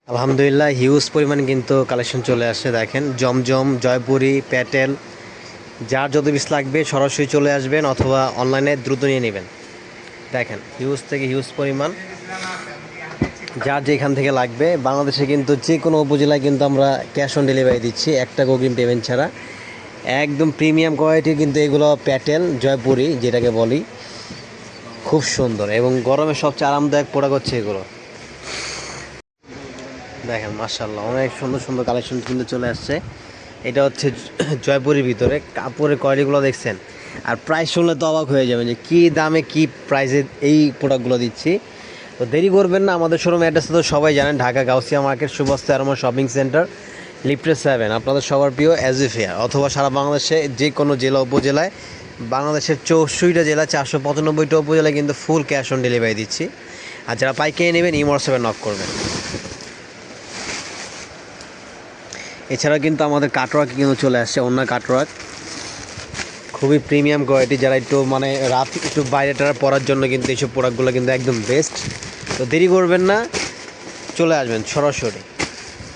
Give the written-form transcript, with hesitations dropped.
আলহামদুলিল্লাহ হিউজ পরিমাণ কিন্তু কালেকশন চলে আসছে। দেখেন জমজম, জয়পুরি, প্যাটেল, যার যত পিস লাগবে সরাসরি চলে আসবেন অথবা অনলাইনে দ্রুত নিয়ে নেবেন। দেখেন হিউজ থেকে হিউজ পরিমাণ, যার যেখান থেকে লাগবে। বাংলাদেশে কিন্তু যে কোনো উপজেলায় কিন্তু আমরা ক্যাশ অন ডেলিভারি দিচ্ছি, একটা অগ্রিম পেমেন্ট ছাড়া। একদম প্রিমিয়াম কোয়ালিটির কিন্তু এগুলো প্যাটেল, জয়পুরি যেটাকে বলি, খুব সুন্দর এবং গরমে সবচেয়ে আরামদায়ক প্রোডাক্ট হচ্ছে এগুলো। দেখেন মাশাআল্লাহ অনেক সুন্দর সুন্দর কালেকশন কিন্তু চলে আসছে। এটা হচ্ছে জয়পুরের ভিতরে, কাপড়ের কোয়ালিটিগুলো দেখছেন আর প্রাইস শুনলে তো অবাক হয়ে যাবেন যে কী দামে কী প্রাইসে এই প্রোডাক্টগুলো দিচ্ছি। তো দেরি করবেন না, আমাদের শোরুম অ্যাড্রেস তো সবাই জানেন, ঢাকা গাউসিয়া মার্কেট, শুভস্তা আরমা শপিং সেন্টার, লিফটে 7, আপনাদের সবার প্রিয় এজিফিয়া। অথবা সারা বাংলাদেশে যে কোনো জেলা উপজেলায়, বাংলাদেশের 64টা জেলা, 495টা উপজেলায় কিন্তু ফুল ক্যাশ অন ডেলিভারি দিচ্ছি। আর যারা পাইকারি নেবেন হোয়াটসঅ্যাপে নক করবেন। এছাড়া কিন্তু আমাদের কাটওয়ার্ক কিন্তু চলে আসছে, অন্য কাটওয়ার্ক খুবই প্রিমিয়াম কোয়ালিটি। যারা একটু মানে রাত একটু বাইরেটার পরার জন্য কিন্তু এইসব প্রোডাক্টগুলো কিন্তু একদম বেস্ট। তো দেরি করবেন না, চলে আসবেন সরাসরি।